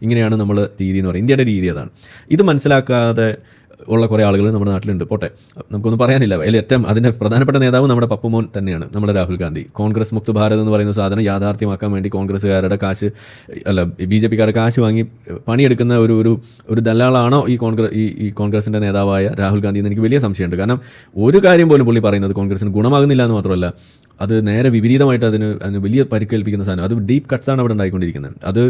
ഇങ്ങനെയാണ് നമ്മൾ രീതി എന്ന് പറയുന്നത്. ഇന്ത്യയുടെ രീതി അതാണ്. ഇത് മനസ്സിലാക്കാതെ ഉള്ള കുറേ ആളുകൾ നമ്മുടെ നാട്ടിലുണ്ട്. പോട്ടെ, നമുക്കൊന്നും പറയാനില്ല. അതിൽ ഏറ്റവും അതിൻ്റെ പ്രധാനപ്പെട്ട നേതാവ് നമ്മുടെ പപ്പുമോൻ തന്നെയാണ്, നമ്മുടെ രാഹുൽ ഗാന്ധി. കോൺഗ്രസ് മുക്ത് ഭാരത് എന്ന് പറയുന്ന സാധനം യാഥാർത്ഥ്യമാക്കാൻ വേണ്ടി കോൺഗ്രസ്സുകാരുടെ കാശ് BJPക്കാരുടെ കാശ് വാങ്ങി പണിയെടുക്കുന്ന ഒരു ദല്ലാളാണോ ഈ കോൺഗ്രസിൻ്റെ നേതാവായ രാഹുൽ ഗാന്ധി എന്ന് എനിക്ക് വലിയ സംശയമുണ്ട്. കാരണം ഒരു കാര്യം പോലും പുള്ളി പറയുന്നത് കോൺഗ്രസിന് ഗുണമാകുന്നില്ല എന്ന് മാത്രമല്ല, അത് നേരെ വിപരീതമായിട്ട് അതിന് വലിയ പരിക്കേൽപ്പിക്കുന്ന സാധനം. അത് ഡീപ്പ് കട്ട്സാണ് അവിടെ ഉണ്ടായിക്കൊണ്ടിരിക്കുന്നത്. അത്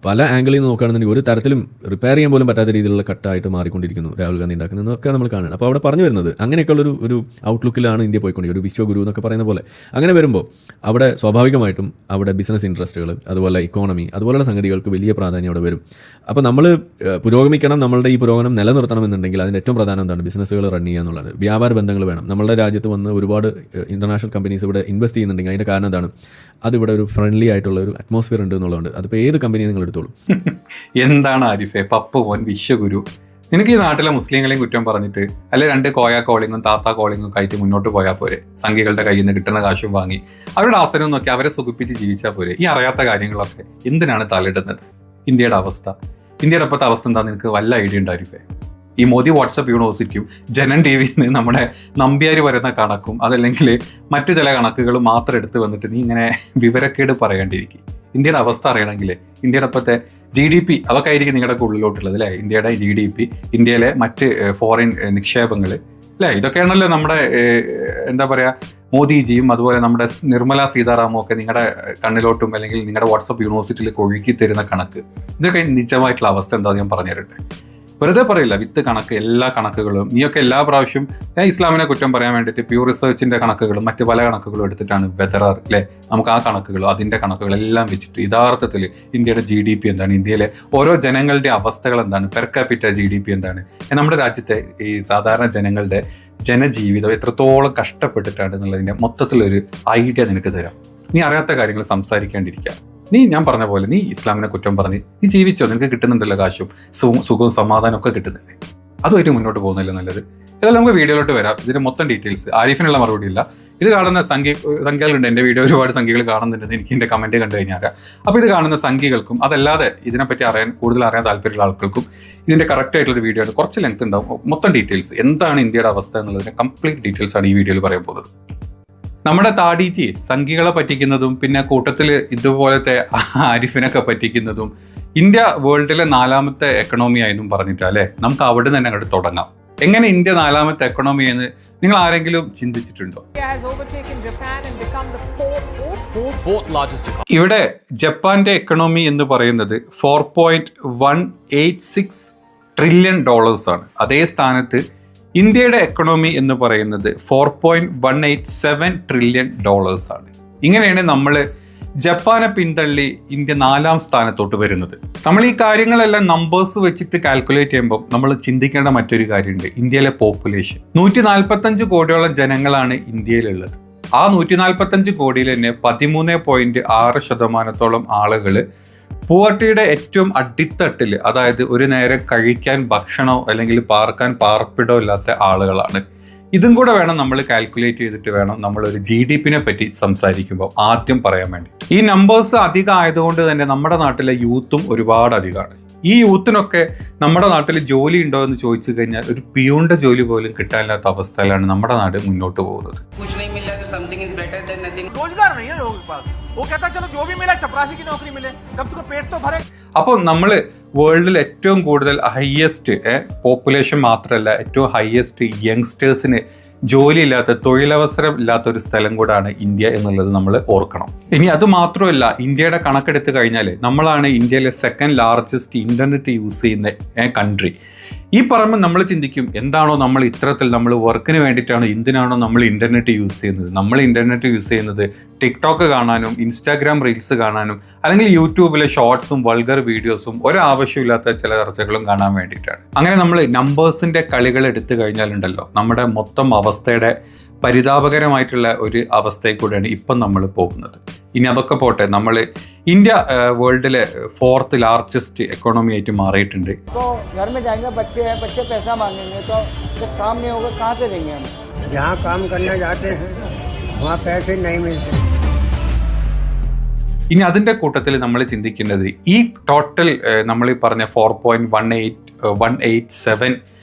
പല ആംഗിളിൽ നിന്ന് നോക്കുകയാണെന്നുണ്ടെങ്കിൽ ഒരു തരത്തിലും റിപ്പയർ ചെയ്യാൻ പോലും പറ്റാത്ത രീതിയിലുള്ള കട്ടായിട്ട് മാറിക്കൊണ്ടിരിക്കുന്നു രാഹുൽ ഗാന്ധി ഉണ്ടാക്കുന്നതൊക്കെ നമ്മൾ കാണുന്നത്. അപ്പോൾ അവിടെ പറഞ്ഞു വരുന്നത് അങ്ങനെയൊക്കെയുള്ള ഒരു ഔട്ട്ലുക്കിലാണ് ഇന്ത്യ പോയിക്കൊണ്ടിരിക്കുന്നത്, ഒരു വിശ്വഗുരു എന്നൊക്കെ പറയുന്ന പോലെ. അങ്ങനെ വരുമ്പോൾ അവിടെ സ്വാഭാവികമായിട്ടും അവിടെ ബിസിനസ് ഇൻട്രസ്റ്റുകൾ, അതുപോലെ ഇക്കോണമി, അതുപോലുള്ള സംഗതികൾക്ക് വലിയ പ്രാധാന്യം അവിടെ വരും. അപ്പോൾ നമ്മൾ പുരോഗമിക്കണം, നമ്മളുടെ ഈ പുരോഗമനം നിലനിർത്തണമെന്നുണ്ടെങ്കിൽ അതിൻ്റെ ഏറ്റവും പ്രധാനം എന്താണ്? ബിസിനസ്സുകൾ റൺ ചെയ്യുക എന്നുള്ളത്. വ്യാപാര ബന്ധങ്ങൾ വേണം. നമ്മളുടെ രാജ്യത്ത് വന്ന് ഒരുപാട് ഇൻ്റർനാഷണൽ കമ്പനീസ് ഇവിടെ ഇൻവെസ്റ്റ് ചെയ്യുന്നുണ്ടെങ്കിൽ അതിൻ്റെ കാരണം എന്താണ്? അതിവിടെ ഒരു ഫ്രണ്ട്ലി ആയിട്ടുള്ള ഒരു അറ്റ്മോസ്ഫിയർ ഉണ്ട് എന്നുള്ളതുകൊണ്ട്. അതിപ്പോൾ ഏത് കമ്പനി നിങ്ങൾ എടുത്തോളൂ. എന്താണ് ആരിഫേ പപ്പുമോൻ വിശ്വഗുരു? നിനക്ക് ഈ നാട്ടിലെ മുസ്ലിങ്ങളെയും കുറ്റം പറഞ്ഞിട്ട് അല്ലെ 2 കോയ കോളിങ്ങും താത്ത കോളിങ്ങും ഒക്കെ ആയിട്ട് മുന്നോട്ട് പോയാൽ പോരെ? സംഘികളുടെ കയ്യിൽ നിന്ന് കിട്ടുന്ന കാശും വാങ്ങി അവരുടെ ആസനം നോക്കി അവരെ സുഖിപ്പിച്ച് ജീവിച്ചാൽ പോരെ? ഈ അറിയാത്ത കാര്യങ്ങളൊക്കെ എന്തിനാണ് തലയിടുന്നത്? ഇന്ത്യയുടെ ഇന്ത്യയുടെ ഇപ്പോഴത്തെ അവസ്ഥ എന്താ നിനക്ക് വല്ല ഐഡിയ ഉണ്ടായിരിക്കേ? ഈ മോദി വാട്സപ്പ് യൂണിവേഴ്സിറ്റിയും ജനൻ TVയിൽ നിന്ന് നമ്മുടെ നമ്പ്യാര് വരുന്ന കണക്കും അതല്ലെങ്കിൽ മറ്റു ചില കണക്കുകളും മാത്രം എടുത്ത് വന്നിട്ട് നീ ഇങ്ങനെ വിവരക്കേട് പറയേണ്ടിയിരിക്കും. ഇന്ത്യയുടെ അവസ്ഥ അറിയണമെങ്കിൽ ഇന്ത്യയുടെ ഇപ്പോഴത്തെ GDP അതൊക്കെ ആയിരിക്കും നിങ്ങളുടെ ഉള്ളിലോട്ടുള്ളത് അല്ലേ? ഇന്ത്യയുടെ GDP, ഇന്ത്യയിലെ മറ്റ് ഫോറിൻ നിക്ഷേപങ്ങൾ അല്ലേ? ഇതൊക്കെയാണല്ലോ നമ്മുടെ എന്താ പറയുക, മോദിജിയും അതുപോലെ നമ്മുടെ നിർമ്മല സീതാറാമും ഒക്കെ നിങ്ങളുടെ കണ്ണിലോട്ടും അല്ലെങ്കിൽ നിങ്ങളുടെ വാട്സപ്പ് യൂണിവേഴ്സിറ്റിയിലേക്ക് ഒഴുക്കി തരുന്ന കണക്ക്. ഇതൊക്കെ നിജമായിട്ടുള്ള അവസ്ഥ എന്താ ഞാൻ പറഞ്ഞു തരട്ടെ. വെറുതെ പറയില്ല, വിത്ത് കണക്ക്, എല്ലാ കണക്കുകളും. നീയൊക്കെ എല്ലാ പ്രാവശ്യം ഇസ്ലാമിനെ കുറ്റം പറയാൻ വേണ്ടിയിട്ട് പ്യൂർ റിസർച്ചിന്റെ കണക്കുകളും മറ്റു പല കണക്കുകളും എടുത്തിട്ടാണ് വെതറാർ അല്ലേ? നമുക്ക് ആ കണക്കുകളും അതിന്റെ കണക്കുകളെല്ലാം വെച്ചിട്ട് യഥാർത്ഥത്തിൽ ഇന്ത്യയുടെ GDP എന്താണ്, ഇന്ത്യയിലെ ഓരോ ജനങ്ങളുടെ അവസ്ഥകൾ എന്താണ്, പെർ ക്യാപിറ്റ GDP എന്താണ്, നമ്മുടെ രാജ്യത്തെ ഈ സാധാരണ ജനങ്ങളുടെ ജനജീവിതം എത്രത്തോളം കഷ്ടപ്പെട്ടിട്ടാണ് എന്നുള്ളതിന്റെ മൊത്തത്തിലൊരു ഐഡിയ നിനക്ക് തരാം. നീ അറിയാത്ത കാര്യങ്ങൾ സംസാരിക്കാണ്ടിരിക്കുക. ഞാൻ പറഞ്ഞ പോലെ നീ ഇസ്ലാമിനെ കുറ്റം പറഞ്ഞ് നീ ജീവിച്ചോ, നിനക്ക് കിട്ടുന്നുണ്ടല്ലോ കാശും സുഖവും സമാധാനം ഒക്കെ കിട്ടുന്നുണ്ട്. അതുമായിട്ട് മുന്നോട്ട് പോകുന്നില്ല നല്ലത്. ഇതെല്ലാം നമുക്ക് വീഡിയോയിലോട്ട് വരാം. ഇതിന്റെ മൊത്തം ഡീറ്റെയിൽസ് ആരിഫിനുള്ള മറുപടി ഇല്ല. ഇത് കാണുന്ന സംഖ്യകളുണ്ട്, എൻ്റെ വീഡിയോ ഒരുപാട് സംഖ്യകൾ കാണുന്നുണ്ടെന്ന് എനിക്ക് എൻ്റെ കമന്റ് കണ്ടു കഴിഞ്ഞാൽ. അപ്പോൾ ഇത് കാണുന്ന സംഖ്യകൾക്കും അതല്ലാതെ ഇതിനെപ്പറ്റി കൂടുതൽ അറിയാൻ താല്പര്യമുള്ള ആൾക്കാർക്കും ഇതിന്റെ കറക്റ്റ് ആയിട്ടുള്ള വീഡിയോ ആണ്. കുറച്ച് ലെങ്ത് ഉണ്ടാവും. മൊത്തം ഡീറ്റെയിൽസ് എന്താണ് ഇന്ത്യയുടെ അവസ്ഥ എന്നുള്ളതിന്റെ കംപ്ലീറ്റ് ഡീറ്റെയിൽസ് ആണ് ഈ വീഡിയോയിൽ പറയാൻ പോകുന്നത്. നമ്മുടെ താടിജി സംഘികളെ പറ്റിക്കുന്നതും പിന്നെ കൂട്ടത്തിൽ ഇതുപോലത്തെ ആരിഫിനൊക്കെ പറ്റിക്കുന്നതും ഇന്ത്യ വേൾഡിലെ 4ാമത്തെ എക്കണോമി ആയെന്നും പറഞ്ഞിട്ടല്ലേ? നമുക്ക് അവിടെ തന്നെ അങ്ങോട്ട് തുടങ്ങാം. എങ്ങനെ ഇന്ത്യ 4ാമത്തെ എക്കണോമി എന്ന് നിങ്ങൾ ആരെങ്കിലും ചിന്തിച്ചിട്ടുണ്ടോ? ഇവിടെ ജപ്പാന്റെ എക്കണോമി എന്ന് പറയുന്നത് $4.186 ട്രില്യൺ ആണ്. അതേ സ്ഥാനത്ത് ഇന്ത്യയുടെ എക്കണോമി എന്ന് പറയുന്നത് $4.187 ട്രില്യൺ ആണ്. ഇങ്ങനെയാണ് നമ്മൾ ജപ്പാനെ പിന്തള്ളി ഇന്ത്യ 4ാം സ്ഥാനത്തോട്ട് വരുന്നത്. നമ്മൾ ഈ കാര്യങ്ങളെല്ലാം നമ്പേഴ്സ് വെച്ചിട്ട് കാൽക്കുലേറ്റ് ചെയ്യുമ്പോൾ നമ്മൾ ചിന്തിക്കേണ്ട മറ്റൊരു കാര്യമുണ്ട്. ഇന്ത്യയിലെ പോപ്പുലേഷൻ 145 കോടിയോളം ജനങ്ങളാണ് ഇന്ത്യയിലുള്ളത്. ആ 145 കോടിയിൽ തന്നെ 13.6% ആളുകൾ പൂവർട്ടിയുടെ ഏറ്റവും അടിത്തട്ടിൽ, അതായത് ഒരു നേരം കഴിക്കാൻ ഭക്ഷണമോ അല്ലെങ്കിൽ പാർക്കാൻ പാർപ്പിടോ ഇല്ലാത്ത ആളുകളാണ്. ഇതും കൂടെ വേണം നമ്മൾ കാൽക്കുലേറ്റ് ചെയ്തിട്ട് വേണം നമ്മളൊരു GDPനെ പറ്റി സംസാരിക്കുമ്പോൾ ആദ്യം പറയാൻ വേണ്ടി. ഈ നമ്പേഴ്സ് അധികം ആയതുകൊണ്ട് തന്നെ നമ്മുടെ നാട്ടിലെ യൂത്തും ഒരുപാട് അധികമാണ്. ഈ യൂത്തിനൊക്കെ നമ്മുടെ നാട്ടിൽ ജോലി ഉണ്ടോ എന്ന് ചോദിച്ചു കഴിഞ്ഞാൽ ഒരു പിയൂണിന്റെ ജോലി പോലും കിട്ടാനില്ലാത്ത അവസ്ഥയിലാണ് നമ്മുടെ നാട് മുന്നോട്ട് പോകുന്നത്. അപ്പോൾ നമ്മൾ വേൾഡിൽ ഏറ്റവും കൂടുതൽ ഹയസ്റ്റ് പോപ്പുലേഷൻ മാത്രമല്ല, ഏറ്റവും ഹയസ്റ്റ് യങ്സ്റ്റേഴ്സിന് ജോലിയില്ലാത്ത, തൊഴിലവസരം ഇല്ലാത്ത ഒരു സ്ഥലം കൂടാണ് ഇന്ത്യ എന്നുള്ളത് നമ്മൾ ഓർക്കണം. ഇനി അത് മാത്രമല്ല, ഇന്ത്യയുടെ കണക്കെടുത്ത് കഴിഞ്ഞാൽ നമ്മളാണ് ഇന്ത്യയിലെ 2nd ലാർജസ്റ്റ് ഇന്റർനെറ്റ് യൂസ് ചെയ്യുന്ന കൺട്രി. ഈ പറയുമ്പോൾ നമ്മൾ ചിന്തിക്കും, എന്താണോ നമ്മൾ ഇത്തരത്തിൽ നമ്മൾ വർക്കിന് വേണ്ടിയിട്ടാണ്, എന്തിനാണോ നമ്മൾ ഇന്റർനെറ്റ് യൂസ് ചെയ്യുന്നത്? നമ്മൾ ഇന്റർനെറ്റ് യൂസ് ചെയ്യുന്നത് ടിക്ടോക്ക് കാണാനും ഇൻസ്റ്റാഗ്രാം റീൽസ് കാണാനും അല്ലെങ്കിൽ യൂട്യൂബിലെ ഷോർട്സും വൾഗർ വീഡിയോസും ഒരാവശ്യമില്ലാത്ത ചില ചർച്ചകളും കാണാൻ വേണ്ടിയിട്ടാണ്. അങ്ങനെ നമ്മൾ നമ്പേഴ്സിന്റെ കളികൾ എടുത്തു കഴിഞ്ഞാലുണ്ടല്ലോ, നമ്മുടെ മൊത്തം അവസ്ഥയുടെ പരിതാപകരമായിട്ടുള്ള ഒരു അവസ്ഥയിൽ കൂടെയാണ് ഇപ്പം നമ്മൾ പോകുന്നത്. ഇനി അതൊക്കെ പോട്ടെ, നമ്മൾ ഇന്ത്യ വേൾഡിലെ 4th ലാർജസ്റ്റ് എക്കോണമി ആയിട്ട് മാറിയിട്ടുണ്ട്. ഇനി അതിൻ്റെ കൂട്ടത്തിൽ നമ്മൾ ചിന്തിക്കേണ്ടത് ഈ ടോട്ടൽ നമ്മൾ ഈ പറഞ്ഞ 4.187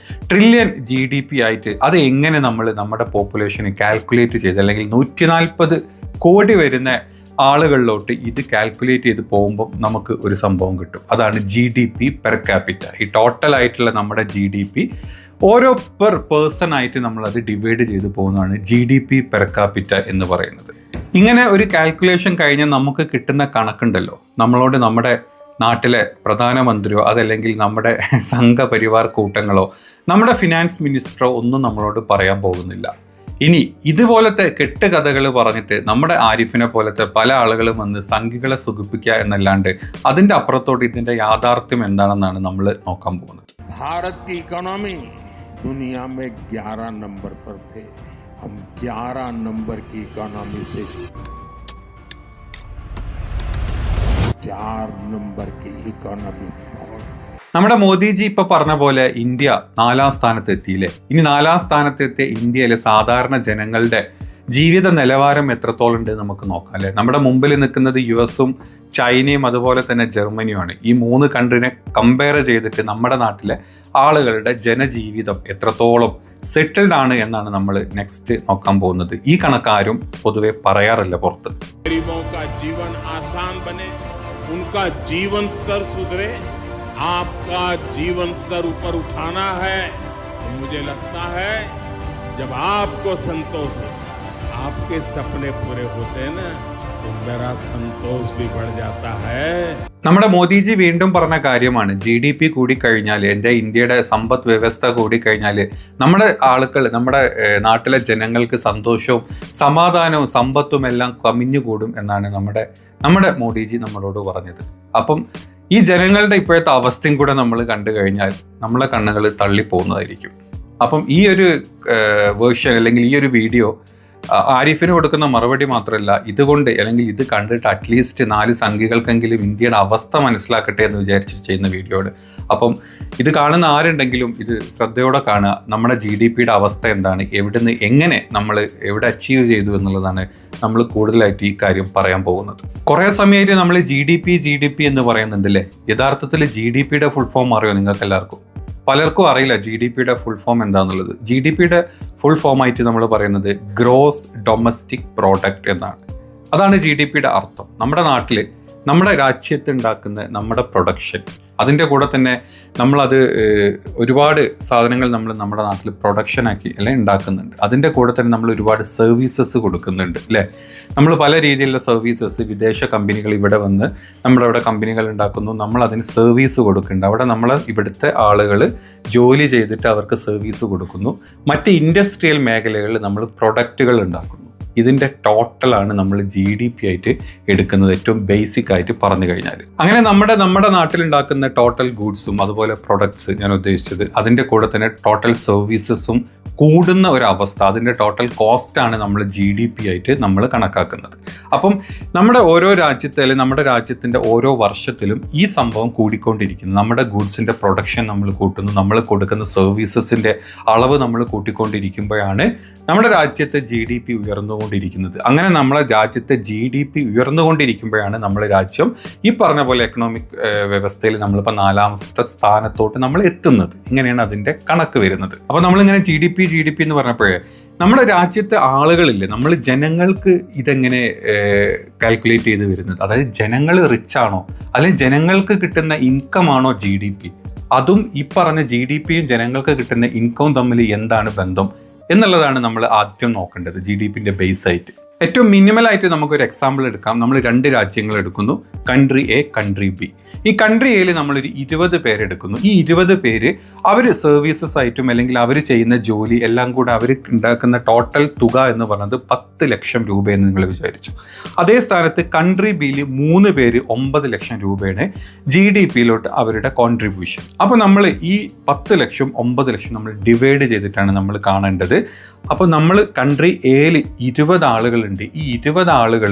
ട്രില്യൺ GDP ആയിട്ട് അത് എങ്ങനെ നമ്മൾ നമ്മുടെ പോപ്പുലേഷന് കാൽക്കുലേറ്റ് ചെയ്ത്, അല്ലെങ്കിൽ 140 കോടി വരുന്ന ആളുകളിലോട്ട് ഇത് കാൽക്കുലേറ്റ് ചെയ്ത് പോകുമ്പോൾ നമുക്ക് ഒരു സംഭവം കിട്ടും. അതാണ് GDP പെർ ക്യാപിറ്റ. ഈ ടോട്ടൽ ആയിട്ടുള്ള നമ്മുടെ GDP ഓരോ പെർ പേഴ്സൺ ആയിട്ട് നമ്മളത് ഡിവൈഡ് ചെയ്ത് പോകുന്നതാണ് GDP പെർ ക്യാപിറ്റ എന്ന് പറയുന്നത്. ഇങ്ങനെ ഒരു കാൽക്കുലേഷൻ കഴിഞ്ഞ് നമുക്ക് കിട്ടുന്ന കണക്കുണ്ടല്ലോ, നമ്മളോട് നമ്മുടെ നാട്ടിലെ പ്രധാനമന്ത്രിയോ അതല്ലെങ്കിൽ നമ്മുടെ സംഘപരിവാർ കൂട്ടങ്ങളോ നമ്മുടെ ഫിനാൻസ് മിനിസ്റ്ററോ ഒന്നും നമ്മളോട് പറയാൻ പോകുന്നില്ല. ഇനി ഇതുപോലത്തെ കെട്ടുകഥകൾ പറഞ്ഞിട്ട് നമ്മുടെ ആരിഫിനെ പോലത്തെ പല ആളുകളും വന്ന് സംഘികളെ സുഖിപ്പിക്കുക എന്നല്ലാണ്ട് അതിൻ്റെ അപ്പുറത്തോട്ട് ഇതിൻ്റെ യാഥാർത്ഥ്യം എന്താണെന്നാണ് നമ്മൾ നോക്കാൻ പോകുന്നത്. भारत की इकोनॉमी दुनिया में 11 नंबर पर थे, हम 11 नंबर की इकोनॉमी से 4 नंबर की इकोनॉमी. നമ്മുടെ മോദിജി ഇപ്പൊ പറഞ്ഞ പോലെ ഇന്ത്യ 4ാം സ്ഥാനത്ത് എത്തിയില്ലേ. ഇനി 4ാം സ്ഥാനത്തെത്തിയ ഇന്ത്യയിലെ സാധാരണ ജനങ്ങളുടെ ജീവിത നിലവാരം എത്രത്തോളം ഉണ്ട് നമുക്ക് നോക്കാം അല്ലേ. നമ്മുടെ മുമ്പിൽ നിൽക്കുന്നത് US-ഉം ചൈനയും അതുപോലെ തന്നെ ജർമ്മനിയുമാണ്. ഈ 3 കൺട്രീനെ കമ്പയർ ചെയ്തിട്ട് നമ്മുടെ നാട്ടിലെ ആളുകളുടെ ജനജീവിതം എത്രത്തോളം സെറ്റിൽഡ് ആണ് എന്നാണ് നമ്മൾ നെക്സ്റ്റ് നോക്കാൻ പോകുന്നത്. ഈ കണക്കാരും പൊതുവെ പറയാറില്ല പുറത്ത്. गरीबों का जीवन आसान बने, उनका जीवन स्तर सुधरे, आपका जीवन स्तर ऊपर उठाना है तो मुझे लगता है जब आपको संतोष है, आपके सपने पूरे होते हैं ना, तो मेरा संतोष भी बढ़ जाता है. നമ്മുടെ മോദിജി വീണ്ടും പറഞ്ഞ കാര്യമാണ്, GDP കൂടിക്കഴിഞ്ഞാൽ, എൻ്റെ ഇന്ത്യയുടെ സമ്പദ് വ്യവസ്ഥ കൂടിക്കഴിഞ്ഞാൽ നമ്മുടെ ആളുകൾ, നമ്മുടെ നാട്ടിലെ ജനങ്ങൾക്ക് സന്തോഷവും സമാധാനവും സമ്പത്തും എല്ലാം കമിഞ്ഞുകൂടും എന്നാണ് നമ്മുടെ മോദിജി നമ്മളോട് പറഞ്ഞത്. അപ്പം ഈ ജനങ്ങളുടെ ഇപ്പോഴത്തെ അവസ്ഥയും കൂടെ നമ്മൾ കണ്ടു കഴിഞ്ഞാൽ നമ്മളെ കണ്ണുകൾ തള്ളിപ്പോകുന്നതായിരിക്കും. അപ്പം ഈ ഒരു വേർഷൻ അല്ലെങ്കിൽ ഈ ഒരു വീഡിയോ ആരിഫിന് കൊടുക്കുന്ന മറുപടി മാത്രമല്ല, ഇതുകൊണ്ട് അല്ലെങ്കിൽ ഇത് കണ്ടിട്ട് അറ്റ്ലീസ്റ്റ് 4 സംഘികൾക്കെങ്കിലും ഇന്ത്യയുടെ അവസ്ഥ മനസ്സിലാക്കട്ടെ എന്ന് വിചാരിച്ചിട്ട് ചെയ്യുന്ന വീഡിയോയാണ്. അപ്പം ഇത് കാണുന്ന ആരുണ്ടെങ്കിലും ഇത് ശ്രദ്ധയോടെ കാണുക. നമ്മുടെ GDPയുടെ അവസ്ഥ എന്താണ്, എവിടുന്ന് എങ്ങനെ നമ്മൾ എവിടെ അച്ചീവ് ചെയ്തു എന്നുള്ളതാണ് നമ്മൾ കൂടുതലായിട്ട് ഈ കാര്യം പറയാൻ പോകുന്നത്. കുറേ സമയമായിട്ട് നമ്മൾ GDP എന്ന് പറയുന്നുണ്ടല്ലേ. യഥാർത്ഥത്തിൽ GDPയുടെ ഫുൾ ഫോം അറിയോ നിങ്ങൾക്ക് എല്ലാവർക്കും? പലർക്കും അറിയില്ല GDPയുടെ ഫുൾ ഫോം എന്താണെന്നുള്ളത്. GDPയുടെ ഫുൾ ഫോം ആയിട്ട് നമ്മൾ പറയുന്നത് ഗ്രോസ് ഡൊമസ്റ്റിക് പ്രോഡക്റ്റ് എന്നാണ്. അതാണ് GDPയുടെ അർത്ഥം. നമ്മുടെ നാട്ടിൽ നമ്മുടെ രാജ്യത്ത് ഉണ്ടാക്കുന്ന നമ്മുടെ പ്രൊഡക്ഷൻ, അതിൻ്റെ കൂടെ തന്നെ നമ്മളത് ഒരുപാട് സാധനങ്ങൾ നമ്മൾ നമ്മുടെ നാട്ടിൽ പ്രൊഡക്ഷനാക്കി അല്ലെങ്കിൽ ഉണ്ടാക്കുന്നുണ്ട്. അതിൻ്റെ കൂടെ തന്നെ നമ്മൾ ഒരുപാട് സർവീസസ് കൊടുക്കുന്നുണ്ട് അല്ലേ. നമ്മൾ പല രീതിയിലുള്ള സർവീസസ്, വിദേശ കമ്പനികൾ ഇവിടെ വന്ന് നമ്മുടെ അവിടെ കമ്പനികൾ ഉണ്ടാക്കുന്നു, നമ്മൾ അതിന് സർവീസ് കൊടുക്കുന്നുണ്ട്. അവിടെ നമ്മൾ ഇവിടുത്തെ ആളുകൾ ജോലി ചെയ്തിട്ട് അവർക്ക് സർവീസ് കൊടുക്കുന്നു. മറ്റ് ഇൻഡസ്ട്രിയൽ മേഖലകളിൽ നമ്മൾ പ്രൊഡക്റ്റുകൾ ഉണ്ടാക്കുന്നു. ഇതിൻ്റെ ടോട്ടലാണ് നമ്മൾ GDP ആയിട്ട് എടുക്കുന്നത്, ഏറ്റവും ബേസിക് ആയിട്ട് പറഞ്ഞു കഴിഞ്ഞാൽ. അങ്ങനെ നമ്മുടെ നാട്ടിലുണ്ടാക്കുന്ന ടോട്ടൽ ഗൂഡ്സും അതുപോലെ പ്രൊഡക്ട്സ് ഞാൻ ഉദ്ദേശിച്ചത്, അതിൻ്റെ കൂടെ തന്നെ ടോട്ടൽ സർവീസസും കൂടുന്ന ഒരവസ്ഥ, അതിൻ്റെ ടോട്ടൽ കോസ്റ്റാണ് നമ്മൾ GDP ആയിട്ട് നമ്മൾ കണക്കാക്കുന്നത്. അപ്പം നമ്മുടെ ഓരോ രാജ്യത്തെ അല്ലെങ്കിൽ നമ്മുടെ രാജ്യത്തിൻ്റെ ഓരോ വർഷത്തിലും ഈ സംഭവം കൂടിക്കൊണ്ടിരിക്കുന്നു. നമ്മുടെ ഗൂഡ്സിൻ്റെ പ്രൊഡക്ഷൻ നമ്മൾ കൂട്ടുന്നു, നമ്മൾ കൊടുക്കുന്ന സർവീസസിൻ്റെ അളവ് നമ്മൾ കൂട്ടിക്കൊണ്ടിരിക്കുമ്പോഴാണ് നമ്മുടെ രാജ്യത്തെ GDP ഉയർന്നുകൊണ്ടിരിക്കുന്നത്. അങ്ങനെ നമ്മളെ രാജ്യത്തെ GDP ഉയർന്നുകൊണ്ടിരിക്കുമ്പോഴാണ് നമ്മുടെ രാജ്യം ഈ പറഞ്ഞ പോലെ എക്കണോമിക് വ്യവസ്ഥയിൽ നമ്മളിപ്പോൾ 4ാമത്തെ സ്ഥാനത്തോട്ട് നമ്മൾ എത്തുന്നത്. ഇങ്ങനെയാണ് അതിൻ്റെ കണക്ക് വരുന്നത്. അപ്പോൾ നമ്മളിങ്ങനെ GDP എന്ന് പറഞ്ഞപ്പോഴേ നമ്മുടെ രാജ്യത്തെ ആളുകളില്ലേ, നമ്മൾ ജനങ്ങൾക്ക് ഇതെങ്ങനെ കാൽക്കുലേറ്റ് ചെയ്ത് വരുന്നത്, അതായത് ജനങ്ങൾ റിച്ച് ആണോ അല്ലെങ്കിൽ ജനങ്ങൾക്ക് കിട്ടുന്ന ഇൻകം ആണോ GDP, അതും ഈ പറഞ്ഞ GDPയും ജനങ്ങൾക്ക് കിട്ടുന്ന ഇൻകവും തമ്മിൽ എന്താണ് ബന്ധം എന്നുള്ളതാണ് നമ്മൾ ആദ്യം നോക്കേണ്ടത് GDPന്റെ ബേസ് ആയിട്ട്. ഏറ്റവും മിനിമലായിട്ട് നമുക്കൊരു എക്സാമ്പിൾ എടുക്കാം. നമ്മൾ 2 രാജ്യങ്ങൾ എടുക്കുന്നു, കൺട്രി A, കൺട്രി B. ഈ കൺട്രി എയിൽ നമ്മളൊരു 20 പേരെടുക്കുന്നു. ഈ 20 പേര് അവർ സർവീസസ് ആയിട്ടും അല്ലെങ്കിൽ അവർ ചെയ്യുന്ന ജോലി എല്ലാം കൂടെ അവർ ഉണ്ടാക്കുന്ന ടോട്ടൽ തുക എന്ന് പറയുന്നത് 10 ലക്ഷം രൂപയെന്ന് നിങ്ങൾ വിചാരിച്ചു. അതേ സ്ഥാനത്ത് കൺട്രി ബിയിൽ 3 പേര് 9 ലക്ഷം രൂപയാണ് GDPയിലോട്ട് അവരുടെ കോൺട്രിബ്യൂഷൻ. അപ്പോൾ നമ്മൾ ഈ 10 ലക്ഷം 9 ലക്ഷം നമ്മൾ ഡിവൈഡ് ചെയ്തിട്ടാണ് നമ്മൾ കാണേണ്ടത്. അപ്പോൾ നമ്മൾ കൺട്രി എയിൽ 20 ആളുകളുണ്ട്. ഈ 20 ആളുകൾ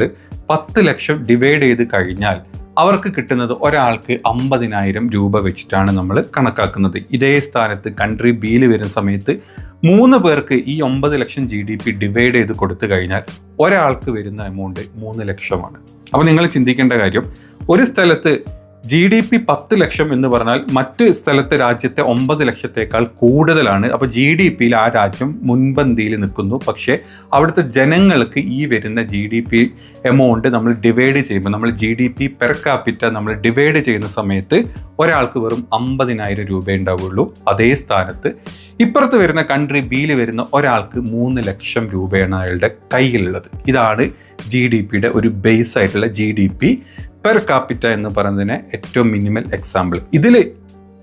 10 ലക്ഷം ഡിവൈഡ് ചെയ്ത് കഴിഞ്ഞാൽ അവർക്ക് കിട്ടുന്നത് ഒരാൾക്ക് 50,000 രൂപ വെച്ചിട്ടാണ് നമ്മൾ കണക്കാക്കുന്നത്. ഇതേ സ്ഥാനത്ത് കൺട്രി ബിയിൽ വരുന്ന സമയത്ത് 3 പേർക്ക് ഈ 9 ലക്ഷം GDP ഡിവൈഡ് ചെയ്ത് കൊടുത്തു കഴിഞ്ഞാൽ ഒരാൾക്ക് വരുന്ന എമൗണ്ട് 3 ലക്ഷമാണ്. അപ്പോൾ നിങ്ങൾ ചിന്തിക്കേണ്ട കാര്യം, ഒരു സ്ഥലത്ത് GDP 10 ലക്ഷം എന്ന് പറഞ്ഞാൽ മറ്റ് സ്ഥലത്തെ രാജ്യത്തെ 9 ലക്ഷത്തേക്കാൾ കൂടുതലാണ്. അപ്പോൾ GDPയിൽ ആ രാജ്യം മുൻപന്തിയിൽ നിൽക്കുന്നു. പക്ഷേ അവിടുത്തെ ജനങ്ങൾക്ക് ഈ വരുന്ന GDP എമൗണ്ട് നമ്മൾ ഡിവൈഡ് ചെയ്യുമ്പോൾ, നമ്മൾ GDP പെർ ക്യാപിറ്റ നമ്മൾ ഡിവൈഡ് ചെയ്യുന്ന സമയത്ത് ഒരാൾക്ക് വെറും 50,000 രൂപ ഉണ്ടാവുള്ളൂ. അതേ സ്ഥാനത്ത് ഇപ്പുറത്ത് വരുന്ന കൺട്രി ബിയിൽ വരുന്ന ഒരാൾക്ക് 3 ലക്ഷം രൂപയാണ് അയാളുടെ കയ്യിലുള്ളത്. ഇതാണ് GDPയുടെ ഒരു ബേസ് ആയിട്ടുള്ള GDP പെർ കാപ്പിറ്റ എന്ന് പറയുന്നതിന് ഏറ്റവും മിനിമൽ എക്സാമ്പിൾ. ഇതിൽ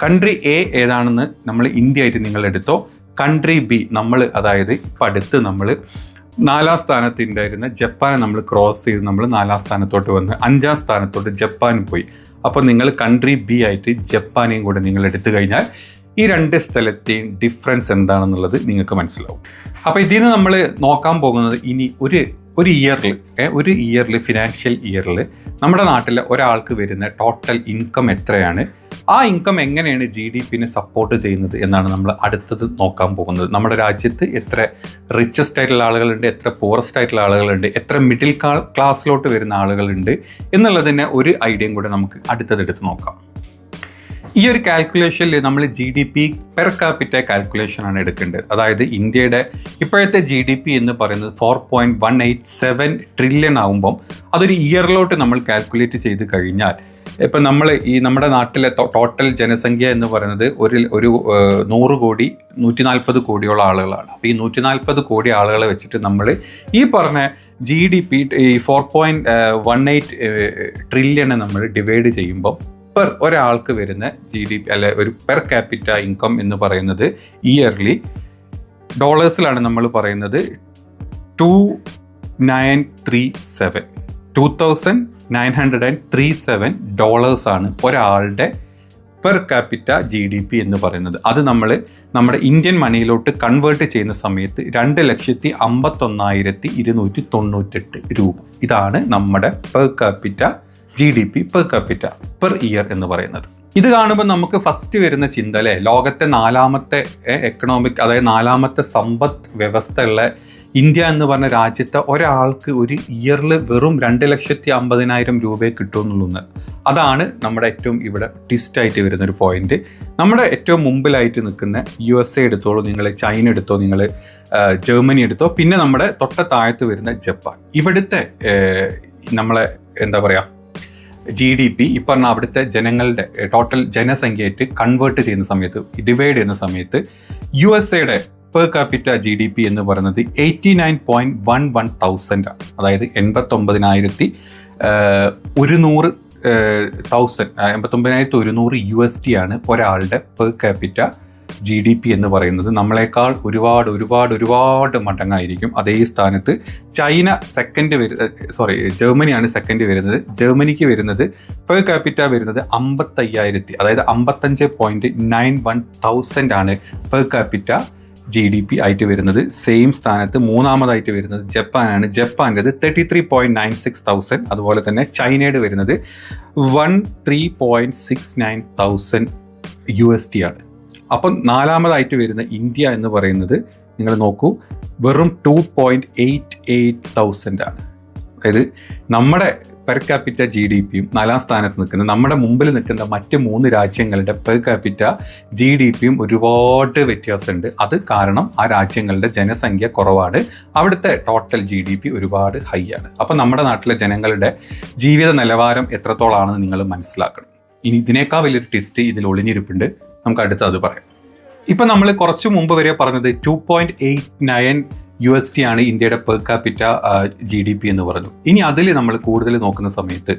കൺട്രി എ ഏതാണെന്ന് നമ്മൾ ഇന്ത്യ ആയിട്ട് നിങ്ങൾ എടുത്തോ. കൺട്രി ബി നമ്മൾ, അതായത് ഇപ്പം അടുത്ത് നമ്മൾ 4ാം സ്ഥാനത്ത് ഉണ്ടായിരുന്ന ജപ്പാനെ നമ്മൾ ക്രോസ് ചെയ്ത് നമ്മൾ 4ാം സ്ഥാനത്തോട്ട് വന്ന് 5ാം സ്ഥാനത്തോട്ട് ജപ്പാൻ പോയി. അപ്പോൾ നിങ്ങൾ കൺട്രി ബി ആയിട്ട് ജപ്പാനെയും കൂടെ നിങ്ങൾ എടുത്തു കഴിഞ്ഞാൽ ഈ 2 സ്ഥലത്തെയും ഡിഫറൻസ് എന്താണെന്നുള്ളത് നിങ്ങൾക്ക് മനസ്സിലാവും. അപ്പോൾ ഇതിൽ നിന്ന് നമ്മൾ നോക്കാൻ പോകുന്നത് ഇനി ഒരു ഇയറിൽ ഫിനാൻഷ്യൽ ഇയറിൽ നമ്മുടെ നാട്ടിലെ ഒരാൾക്ക് വരുന്ന ടോട്ടൽ ഇൻകം എത്രയാണ്, ആ ഇൻകം എങ്ങനെയാണ് GDPനെ സപ്പോർട്ട് ചെയ്യുന്നത് എന്നാണ് നമ്മൾ അടുത്തത് നോക്കാൻ പോകുന്നത്. നമ്മുടെ രാജ്യത്ത് എത്ര റിച്ചസ്റ്റ് ആയിട്ടുള്ള ആളുകളുണ്ട്, എത്ര പൂറസ്റ്റ് ആയിട്ടുള്ള ആളുകളുണ്ട്, എത്ര മിഡിൽ ക്ലാസ്സിലോട്ട് വരുന്ന ആളുകളുണ്ട് എന്നുള്ളതിന് ഒരു ഐഡിയയും കൂടെ നമുക്ക് അടുത്തതെടുത്ത് നോക്കാം. ഈ ഒരു കാൽക്കുലേഷനിൽ നമ്മൾ GDP പെർ ക്യാപിറ്റ കാൽക്കുലേഷനാണ് എടുക്കേണ്ടത്. അതായത് ഇന്ത്യയുടെ ഇപ്പോഴത്തെ GDP എന്ന് പറയുന്നത് 4.187 ട്രില്യൺ ആകുമ്പം അതൊരു ഇയറിലോട്ട് നമ്മൾ കാൽക്കുലേറ്റ് ചെയ്ത് കഴിഞ്ഞാൽ, ഇപ്പം നമ്മൾ നമ്മുടെ നാട്ടിലെ ടോട്ടൽ ജനസംഖ്യ എന്ന് പറയുന്നത് ഒരു 100 കോടി 140 കോടിയോളം ആളുകളാണ്. അപ്പോൾ ഈ 140 കോടി ആളുകളെ വെച്ചിട്ട് നമ്മൾ ഈ പറഞ്ഞ GDP ഈ 4.18 ട്രില്യണെ നമ്മൾ ഡിവൈഡ് ചെയ്യുമ്പോൾ ഒരാൾക്ക് വരുന്ന GDP അല്ലെ ഒരു പെർ ക്യാപിറ്റ ഇൻകം എന്ന് പറയുന്നത് ഇയർലി ഡോളേഴ്സിലാണ് നമ്മൾ പറയുന്നത് 2937 ഡോളേഴ്സാണ് ഒരാളുടെ പെർ ക്യാപിറ്റ GDP എന്ന് പറയുന്നത്. അത് നമ്മൾ നമ്മുടെ ഇന്ത്യൻ മണിയിലോട്ട് കൺവേർട്ട് ചെയ്യുന്ന സമയത്ത് 2,51,298 രൂപ. ഇതാണ് നമ്മുടെ per capita GDP per capita per year എന്ന് പറയുന്നത്. ഇത് കാണുമ്പോൾ നമുക്ക് ഫസ്റ്റ് വരുന്ന ചിന്ത അല്ലേ, ലോകത്തെ 4ാമത്തെ എക്കണോമിക്, അതായത് 4ാമത്തെ സമ്പദ് വ്യവസ്ഥ ഉള്ള ഇന്ത്യ എന്ന് പറഞ്ഞ രാജ്യത്തെ ഒരാൾക്ക് ഒരു ഇയറിൽ വെറും 2,50,000 രൂപയെ കിട്ടുമെന്നുള്ളത്. അതാണ് നമ്മുടെ ഏറ്റവും ഇവിടെ ട്വിസ്റ്റായിട്ട് വരുന്നൊരു പോയിന്റ്. നമ്മുടെ ഏറ്റവും മുമ്പിലായിട്ട് നിൽക്കുന്ന USA എടുത്തോളൂ നിങ്ങൾ, ചൈന എടുത്തോ നിങ്ങൾ, ജർമ്മനി എടുത്തോ, പിന്നെ നമ്മുടെ തൊട്ട താഴത്ത് വരുന്ന ജപ്പാൻ. ഇവിടുത്തെ നമ്മളെ എന്താ പറയുക GDP ഈ പറഞ്ഞ അവിടുത്തെ ജനങ്ങളുടെ ടോട്ടൽ ജനസംഖ്യയായിട്ട് കൺവേർട്ട് ചെയ്യുന്ന സമയത്ത്, ഡിവൈഡ് ചെയ്യുന്ന സമയത്ത് USA പെർ ക്യാപിറ്റ GDP എന്ന് പറയുന്നത് 89,11000 ആണ്. അതായത് 89,100 USD ആണ് ഒരാളുടെ പെർ ക്യാപിറ്റ GDP എന്ന് പറയുന്നത്. നമ്മളെക്കാൾ ഒരുപാട് മടങ്ങായിരിക്കും. അതേ സ്ഥാനത്ത് ചൈന ജർമ്മനിയാണ് സെക്കൻഡ് വരുന്നത്. ജർമ്മനിക്ക് വരുന്നത് പെർ ക്യാപിറ്റ വരുന്നത് 55,000, അതായത് 55.91,000 ആണ് പെർ ക്യാപിറ്റ GDP ആയിട്ട് വരുന്നത്. സെയിം സ്ഥാനത്ത് മൂന്നാമതായിട്ട് വരുന്നത് ജപ്പാനാണ്. ജപ്പാൻ്റെത് 33.96,000. അതുപോലെ തന്നെ ചൈനയുടെ വരുന്നത് 13.69,000 USD ആണ്. അപ്പം 4ാമതായിട്ട് വരുന്ന ഇന്ത്യ എന്ന് പറയുന്നത് നിങ്ങൾ നോക്കൂ, വെറും 2.88,000 ആണ്. അതായത് നമ്മുടെ പെർ ക്യാപിറ്റ GDPയും 4ാം സ്ഥാനത്ത് നിൽക്കുന്ന നമ്മുടെ മുമ്പിൽ നിൽക്കുന്ന മറ്റ് 3 രാജ്യങ്ങളുടെ പെർ ക്യാപിറ്റ GDPയും ഒരുപാട് വ്യത്യാസമുണ്ട്. അത് കാരണം ആ രാജ്യങ്ങളുടെ ജനസംഖ്യ കുറവാണ്, അവിടുത്തെ ടോട്ടൽ GDP ഒരുപാട് ഹൈ ആണ്. അപ്പം നമ്മുടെ നാട്ടിലെ ജനങ്ങളുടെ ജീവിത നിലവാരം എത്രത്തോളാണെന്ന് നിങ്ങൾ മനസ്സിലാക്കണം. ഇനി ഇതിനേക്കാൾ വലിയൊരു ട്വിസ്റ്റ് ഇതിൽ ഒളിഞ്ഞിരിപ്പുണ്ട്. നമുക്ക് അടുത്ത് അത് പറയാം. ഇപ്പം നമ്മൾ കുറച്ച് മുമ്പ് വരെ പറഞ്ഞത് 2.89 USD ആണ് ഇന്ത്യയുടെ പെർ ക്യാപിറ്റ GDP എന്ന് പറഞ്ഞു. ഇനി അതിൽ നമ്മൾ കൂടുതൽ നോക്കുന്ന സമയത്ത്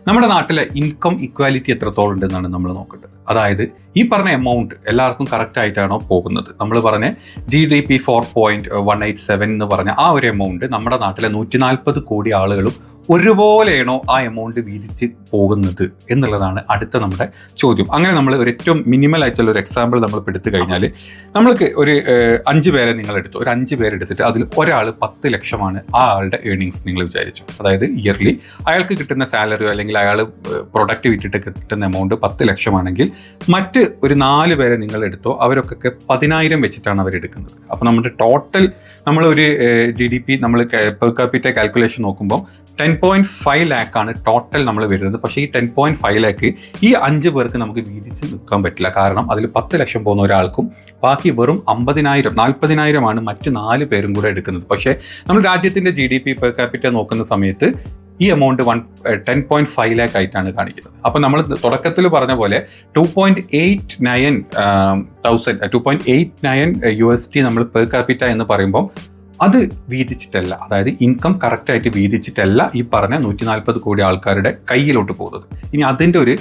നമ്മുടെ നാട്ടിലെ ഇൻകം ഇക്വാലിറ്റി എത്രത്തോളം ഉണ്ടെന്നാണ് നമ്മൾ നോക്കേണ്ടത്. അതായത് ഈ പറഞ്ഞ എമൗണ്ട് എല്ലാവർക്കും കറക്റ്റ് ആയിട്ടാണോ പോകുന്നത്? നമ്മൾ പറഞ്ഞ GDP 4.187 എന്ന് പറഞ്ഞ ആ ഒരു എമൗണ്ട് നമ്മുടെ നാട്ടിലെ 140 കോടി ആളുകളും ഒരുപോലെയാണോ ആ എമൗണ്ട് വീതിച്ച് പോകുന്നത് എന്നുള്ളതാണ് അടുത്ത നമ്മുടെ ചോദ്യം. അങ്ങനെ നമ്മൾ ഒരു ഏറ്റവും മിനിമൽ ആയിട്ടുള്ള ഒരു എക്സാമ്പിൾ നമ്മൾ എടുത്തു കഴിഞ്ഞാൽ, നമ്മൾക്ക് ഒരു 5 പേരെ നിങ്ങൾ എടുത്തു, ഒരു 5 പേരെടുത്തിട്ട് അതിൽ ഒരാൾ 10 ലക്ഷമാണ് ആ ആളുടെ ഏർണിങ്സ് നിങ്ങൾ വിചാരിച്ചു. അതായത് ഇയർലി അയാൾക്ക് കിട്ടുന്ന സാലറിയോ അല്ലെങ്കിൽ അയാൾ പ്രൊഡക്റ്റ് വിറ്റിട്ട് കിട്ടുന്ന എമൗണ്ട് 10 ലക്ഷമാണെങ്കിൽ മറ്റ് ഒരു 4 പേരെ നിങ്ങൾ എടുത്തോ, അവരൊക്കെ 10,000 വെച്ചിട്ടാണ് അവരെടുക്കുന്നത്. അപ്പോൾ നമ്മുടെ ടോട്ടൽ നമ്മളൊരു GDP നമ്മൾ പെർ ക്യാപിറ്റ കാൽക്കുലേഷൻ നോക്കുമ്പോൾ 10.5 ലാക്കാണ് ടോട്ടൽ നമ്മൾ വരുന്നത്. പക്ഷേ ഈ 10.5 ലാക്ക് ഈ 5 പേർക്ക് നമുക്ക് വീതിച്ച് നിൽക്കാൻ പറ്റില്ല. കാരണം അതിൽ 10 ലക്ഷം പോകുന്ന ഒരാൾക്കും ബാക്കി വെറും 50,000 40,000 മറ്റ് 4 പേരും കൂടെ എടുക്കുന്നത്. പക്ഷേ നമ്മൾ രാജ്യത്തിൻ്റെ GDP പെർ ക്യാപിറ്റ നോക്കുന്ന സമയത്ത് ഈ എമൗണ്ട് 10.5 ലാക്ക് ആയിട്ടാണ് കാണിക്കുന്നത്. അപ്പോൾ നമ്മൾ തുടക്കത്തിൽ പറഞ്ഞ പോലെ 2.89 USD നമ്മൾ പെർ ക്യാപിറ്റ എന്ന് പറയുമ്പം അത് വീതിച്ചിട്ടല്ല, അതായത് ഇൻകം കറക്റ്റായിട്ട് വീതിച്ചിട്ടല്ല ഈ പറഞ്ഞ 140 കോടി ആൾക്കാരുടെ കയ്യിലോട്ട് പോകുന്നത്. ഇനി അതിൻ്റെ ഒരു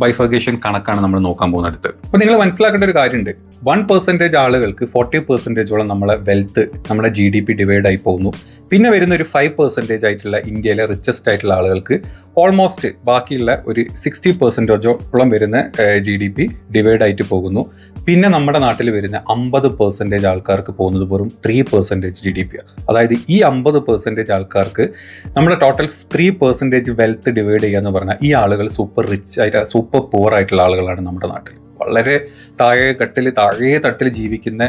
ബൈഫർഗേഷൻ കണക്കാണ് നമ്മൾ നോക്കാൻ പോകുന്നിടത്ത്. അപ്പോൾ നിങ്ങൾ മനസ്സിലാക്കേണ്ട ഒരു കാര്യമുണ്ട്, 1% ആളുകൾക്ക് 40% നമ്മളെ വെൽത്ത് നമ്മുടെ GDP ഡിവൈഡ് ആയി പോകുന്നു. പിന്നെ വരുന്ന ഒരു 5% ആയിട്ടുള്ള ഇന്ത്യയിലെ റിച്ചസ്റ്റ് ആയിട്ടുള്ള ആളുകൾക്ക് ഓൾമോസ്റ്റ് ബാക്കിയുള്ള ഒരു 60% വരുന്ന GDP ഡിവൈഡ് ആയിട്ട് പോകുന്നു. പിന്നെ നമ്മുടെ നാട്ടിൽ വരുന്ന 50% ആൾക്കാർക്ക് പോകുന്നത് വെറും 3% GDP. അതായത് ഈ 50% ആൾക്കാർക്ക് നമ്മുടെ ടോട്ടൽ 3% വെൽത്ത് ഡിവൈഡ് ചെയ്യുക എന്ന് പറഞ്ഞാൽ ഈ ആളുകൾ സൂപ്പർ റിച്ച് ആയിട്ട് സൂപ്പർ പുവർ ആയിട്ടുള്ള ആളുകളാണ് നമ്മുടെ നാട്ടിൽ. വളരെ താഴെ തട്ടിൽ ജീവിക്കുന്ന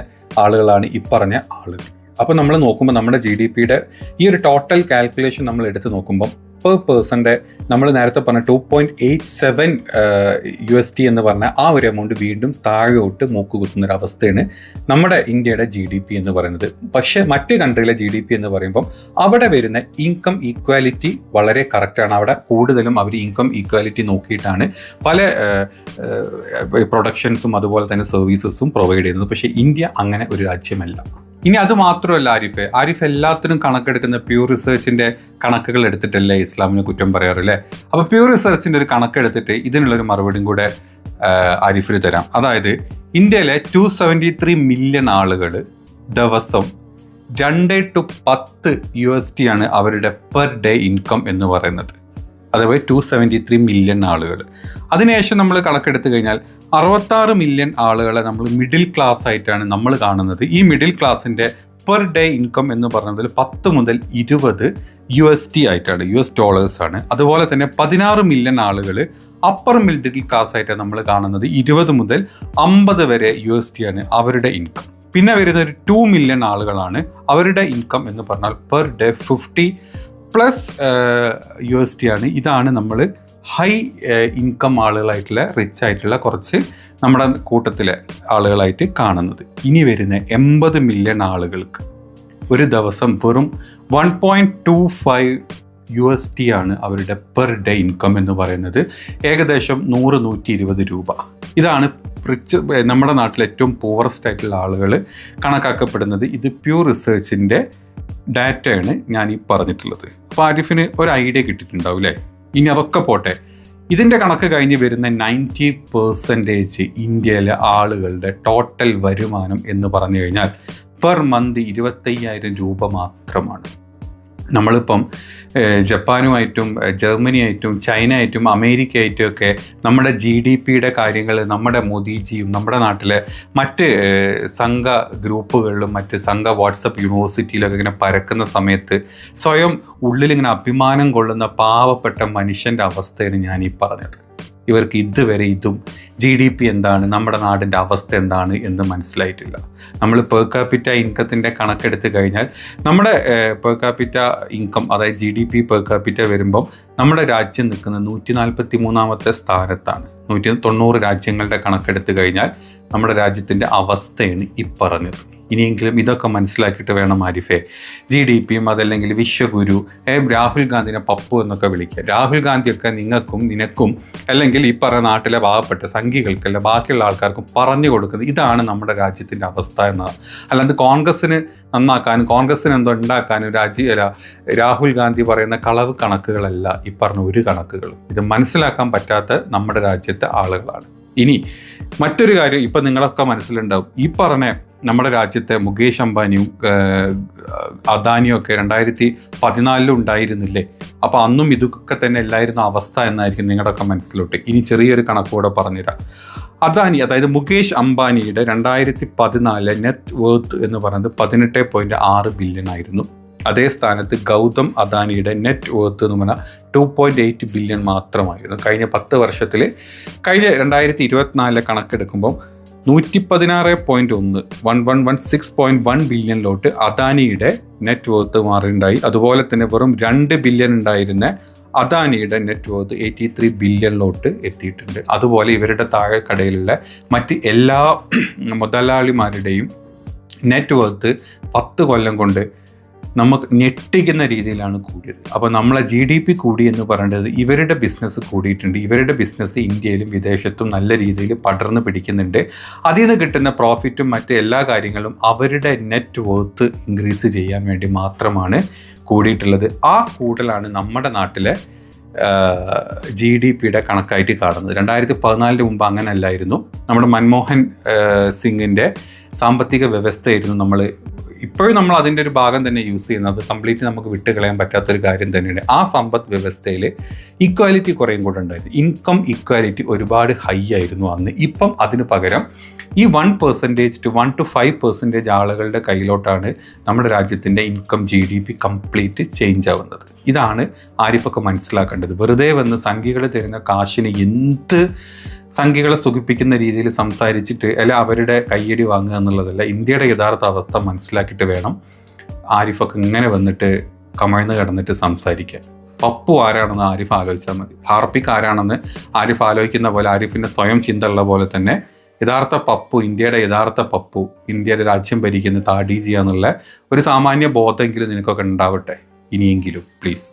ആളുകളാണ് ഈ പറഞ്ഞ ആളുകൾ. അപ്പോൾ നമ്മൾ നോക്കുമ്പോൾ നമ്മുടെ GDPയുടെ ഈ ഒരു ടോട്ടൽ കാൽക്കുലേഷൻ നമ്മൾ എടുത്ത് നോക്കുമ്പോൾ പെർ പേഴ്സൻ്റെ നമ്മൾ നേരത്തെ പറഞ്ഞ 2.87 USD എന്ന് പറഞ്ഞ ആ ഒരു എമൗണ്ട് വീണ്ടും താഴോട്ട് മൂക്കുകുത്തുന്നൊരു അവസ്ഥയാണ് നമ്മുടെ ഇന്ത്യയുടെ GDP എന്ന് പറയുന്നത്. പക്ഷേ മറ്റ് കൺട്രിയിലെ GDP എന്ന് പറയുമ്പം അവിടെ വരുന്ന ഇൻകം ഈക്വാലിറ്റി വളരെ കറക്റ്റാണ്. അവിടെ കൂടുതലും അവർ ഇൻകം ഈക്വാലിറ്റി നോക്കിയിട്ടാണ് പല പ്രൊഡക്ഷൻസും അതുപോലെ തന്നെ സർവീസസും പ്രൊവൈഡ് ചെയ്യുന്നത്. പക്ഷേ ഇന്ത്യ അങ്ങനെ ഒരു രാജ്യമല്ല. ഇനി അത് മാത്രമല്ല ആരിഫ് എല്ലാത്തിനും കണക്കെടുക്കുന്ന പ്യൂർ റിസർച്ചിൻ്റെ കണക്കുകൾ എടുത്തിട്ടല്ലേ ഇസ്ലാമിനെ കുറ്റം പറയാറില്ലേ? അപ്പോൾ പ്യൂർ റിസർച്ചിൻ്റെ ഒരു കണക്കെടുത്തിട്ട് ഇതിനുള്ളൊരു മറുപടിയും കൂടെ ആരിഫിന് തരാം. അതായത് ഇന്ത്യയിലെ 273 മില്യൺ ആളുകൾ ദിവസം 2 to 10 USD ആണ് അവരുടെ പെർ ഡേ ഇൻകം എന്ന് പറയുന്നത്. അതായത് 273 മില്യൺ ആളുകൾ. അതിനുശേഷം നമ്മൾ കണക്കെടുത്ത് കഴിഞ്ഞാൽ 66 മില്യൺ ആളുകളെ നമ്മൾ മിഡിൽ ക്ലാസ് ആയിട്ടാണ് നമ്മൾ കാണുന്നത്. ഈ മിഡിൽ ക്ലാസിൻ്റെ പെർ ഡേ ഇൻകം എന്ന് പറയുന്നതിൽ 10 മുതൽ 20 USD ആയിട്ടാണ്, $. ആണ്. അതുപോലെ തന്നെ 16 മില്യൺ ആളുകൾ അപ്പർ മിഡിൽ ക്ലാസ് ആയിട്ടാണ് നമ്മൾ കാണുന്നത്. 20 മുതൽ 50 വരെ USD ആണ് അവരുടെ ഇൻകം. പിന്നെ വരുന്ന ഒരു 2 മില്യൺ ആളുകളാണ് അവരുടെ ഇൻകം എന്ന് പറഞ്ഞാൽ പെർ ഡേ 50+ USD ആണ്. ഇതാണ് നമ്മൾ ഹൈ ഇൻകം ആളുകളായിട്ടുള്ള റിച്ച് ആയിട്ടുള്ള കുറച്ച് നമ്മുടെ കൂട്ടത്തിലെ ആളുകളായിട്ട് കാണുന്നത്. ഇനി വരുന്ന 80 മില്യൺ ആളുകൾക്ക് ഒരു ദിവസം വെറും 1.25 USD ആണ് അവരുടെ പെർ ഡേ ഇൻകം എന്ന് പറയുന്നത്. ഏകദേശം 100-120 രൂപ. ഇതാണ് റിച്ച് നമ്മുടെ നാട്ടിലെ ഏറ്റവും പൂവറസ്റ്റ് ആയിട്ടുള്ള ആളുകൾ കണക്കാക്കപ്പെടുന്നത്. ഇത് പ്യൂർ റിസർച്ചിൻ്റെ ഡാറ്റയാണ് ഞാൻ ഈ പറഞ്ഞിട്ടുള്ളത്. അപ്പോൾ ആരിഫിന് ഒരു ഐഡിയ കിട്ടിയിട്ടുണ്ടാവും അല്ലേ? ഇനി അതൊക്കെ പോട്ടെ, ഇതിൻ്റെ കണക്ക് കഴിഞ്ഞ് വരുന്ന 90% ഇന്ത്യയിലെ ആളുകളുടെ ടോട്ടൽ വരുമാനം എന്ന് പറഞ്ഞു കഴിഞ്ഞാൽ പെർ മന്ത് 25,000 രൂപ മാത്രമാണ്. നമ്മളിപ്പം ജപ്പാനുമായിട്ടും ജർമ്മനിയായിട്ടും ചൈനയായിട്ടും അമേരിക്കയായിട്ടും ഒക്കെ നമ്മുടെ GDPയുടെ കാര്യങ്ങൾ നമ്മുടെ മോദിജിയും നമ്മുടെ നാട്ടിലെ മറ്റ് സംഘ ഗ്രൂപ്പുകളിലും മറ്റ് സംഘ വാട്സപ്പ് യൂണിവേഴ്സിറ്റിയിലൊക്കെ ഇങ്ങനെ പരക്കുന്ന സമയത്ത് സ്വയം ഉള്ളിലിങ്ങനെ അഭിമാനം കൊള്ളുന്ന പാവപ്പെട്ട മനുഷ്യൻ്റെ അവസ്ഥയാണ് ഞാൻ ഈ പറഞ്ഞത്. ഇവർക്ക് ഇതുവരെ ഇതും GDP എന്താണ്, നമ്മുടെ നാടിൻ്റെ അവസ്ഥ എന്താണ് എന്ന് മനസ്സിലായിട്ടില്ല. നമ്മൾ പെർ ക്യാപിറ്റ ഇൻകത്തിൻ്റെ കണക്കെടുത്ത് കഴിഞ്ഞാൽ നമ്മുടെ പെർ ക്യാപിറ്റ ഇൻകം അതായത് GDP പെർ ക്യാപിറ്റ വരുമ്പം നമ്മുടെ രാജ്യം നിൽക്കുന്നത് 143ാമത്തെ സ്ഥാനത്താണ്. 190 രാജ്യങ്ങളുടെ കണക്കെടുത്ത് കഴിഞ്ഞാൽ നമ്മുടെ രാജ്യത്തിൻ്റെ അവസ്ഥയാണ് ഈ പറഞ്ഞത്. ഇനിയെങ്കിലും ഇതൊക്കെ മനസ്സിലാക്കിയിട്ട് വേണം ആരിഫെ GDPയും അതല്ലെങ്കിൽ വിശ്വഗുരു രാഹുൽ ഗാന്ധിനെ പപ്പു എന്നൊക്കെ വിളിക്കുക. രാഹുൽ ഗാന്ധിയൊക്കെ നിനക്കും അല്ലെങ്കിൽ ഈ പറഞ്ഞ നാട്ടിലെ പാവപ്പെട്ട സംഘികൾക്കല്ല ബാക്കിയുള്ള ആൾക്കാർക്കും പറഞ്ഞു കൊടുക്കുന്നത് ഇതാണ് നമ്മുടെ രാജ്യത്തിൻ്റെ അവസ്ഥ എന്നതാണ്. അല്ലാണ്ട് കോൺഗ്രസ്സിന് നന്നാക്കാനും കോൺഗ്രസ്സിന് എന്തോ ഉണ്ടാക്കാനും രാഹുൽ ഗാന്ധി പറയുന്ന കളവ് കണക്കുകളല്ല ഈ പറഞ്ഞ ഒരു കണക്കുകളും. ഇത് മനസ്സിലാക്കാൻ പറ്റാത്ത നമ്മുടെ രാജ്യത്തെ ആളുകളാണ്. ഇനി മറ്റൊരു കാര്യം ഇപ്പം നിങ്ങളൊക്കെ മനസ്സിലുണ്ടാവും, ഈ പറഞ്ഞ നമ്മുടെ രാജ്യത്തെ മുകേഷ് അംബാനിയും അദാനിയും ഒക്കെ 2014 ഉണ്ടായിരുന്നില്ലേ? അപ്പോൾ അന്നും ഇതൊക്കെ തന്നെ എല്ലായിരുന്നു അവസ്ഥ എന്നായിരിക്കും നിങ്ങളുടെയൊക്കെ മനസ്സിലോട്ട്. ഇനി ചെറിയൊരു കണക്കൂടെ പറഞ്ഞുതരാം. അദാനി അതായത് മുകേഷ് അംബാനിയുടെ 2014 നെറ്റ് വർത്ത് എന്ന് പറയുന്നത് 18.6 ബില്യൺ ആയിരുന്നു. അതേ സ്ഥാനത്ത് ഗൗതം അദാനിയുടെ നെറ്റ് വർത്ത് എന്ന് പറഞ്ഞാൽ 2.8 ബില്യൺ മാത്രമായിരുന്നു. കഴിഞ്ഞ 10 വർഷത്തിൽ കഴിഞ്ഞ 2024 കണക്കെടുക്കുമ്പോൾ 116.1 ബില്യണിലോട്ട് അദാനിയുടെ നെറ്റ് വർത്ത് മാറുണ്ടായി. അതുപോലെ തന്നെ വെറും 2 ബില്യൺ ഉണ്ടായിരുന്ന അദാനിയുടെ നെറ്റ് വർത്ത് 83 ബില്യണിലോട്ട് എത്തിയിട്ടുണ്ട്. അതുപോലെ ഇവരുടെ താഴെക്കടയിലുള്ള മറ്റ് എല്ലാ മുതലാളിമാരുടെയും നെറ്റ് വർത്ത് 10 കൊല്ലം കൊണ്ട് നമുക്ക് ഞെട്ടിക്കുന്ന രീതിയിലാണ് കൂടിയത്. അപ്പോൾ നമ്മളെ GDP കൂടി എന്ന് പറയുന്നത് ഇവരുടെ ബിസിനസ് കൂടിയിട്ടുണ്ട്. ഇവരുടെ ബിസിനസ് ഇന്ത്യയിലും വിദേശത്തും നല്ല രീതിയിൽ പടർന്ന് പിടിക്കുന്നുണ്ട്. അതിൽ നിന്ന് കിട്ടുന്ന പ്രോഫിറ്റും മറ്റ് എല്ലാ കാര്യങ്ങളും അവരുടെ നെറ്റ് വർത്ത് ഇൻക്രീസ് ചെയ്യാൻ വേണ്ടി മാത്രമാണ് കൂടിയിട്ടുള്ളത്. ആ കൂടലാണ് നമ്മുടെ നാട്ടിലെ GDPയുടെ കണക്കായിട്ട് കാണുന്നത്. 2014 മുമ്പ് അങ്ങനെ അല്ലായിരുന്നു. നമ്മുടെ മൻമോഹൻ സിംഗിൻ്റെ സാമ്പത്തിക വ്യവസ്ഥയായിരുന്നു ഇപ്പോഴും നമ്മൾ അതിൻ്റെ ഒരു ഭാഗം തന്നെ യൂസ് ചെയ്യുന്നത്. കംപ്ലീറ്റ് നമുക്ക് വിട്ടുകളയാൻ പറ്റാത്തൊരു കാര്യം തന്നെയാണ്. ആ സമ്പദ് വ്യവസ്ഥയിൽ ഇക്വാലിറ്റി കുറേയും കൂടെ ഉണ്ടായിരുന്നു. ഇൻകം ഇക്വാലിറ്റി ഒരുപാട് ഹൈ ആയിരുന്നു അന്ന്. ഇപ്പം അതിന് പകരം ഈ 1% to 1 to 5% ആളുകളുടെ കയ്യിലോട്ടാണ് നമ്മുടെ രാജ്യത്തിൻ്റെ ഇൻകം GDP കംപ്ലീറ്റ് ചേഞ്ച് ആവുന്നത്. ഇതാണ് ആരിഫൊക്കെ മനസ്സിലാക്കേണ്ടത്. വെറുതെ വന്ന് സംഖ്യകൾ തരുന്ന കാശിന് എന്ത് സംഖ്യകളെ സുഖിപ്പിക്കുന്ന രീതിയിൽ സംസാരിച്ചിട്ട് അല്ല അവരുടെ കയ്യടി വാങ്ങുക എന്നുള്ളതല്ല. ഇന്ത്യയുടെ യഥാർത്ഥ അവസ്ഥ മനസ്സിലാക്കിയിട്ട് വേണം ആരിഫൊക്കെ ഇങ്ങനെ വന്നിട്ട് കമഴ്ന്ന് കിടന്നിട്ട് സംസാരിക്കാൻ. പപ്പു ആരാണെന്ന് ആരിഫ് ആലോചിച്ചാൽ മതി. ഹാർപ്പിക് ആരാണെന്ന് ആരിഫ് ആലോചിക്കുന്ന പോലെ, ആരിഫിൻ്റെ സ്വയം ചിന്ത ഉള്ള പോലെ തന്നെ യഥാർത്ഥ പപ്പു, ഇന്ത്യയുടെ യഥാർത്ഥ പപ്പു, ഇന്ത്യയുടെ രാജ്യം ഭരിക്കുന്ന താടി ചെയ്യാന്നുള്ള ഒരു സാമാന്യ ബോധമെങ്കിലും നിനക്കൊക്കെ ഉണ്ടാവട്ടെ ഇനിയെങ്കിലും, പ്ലീസ്.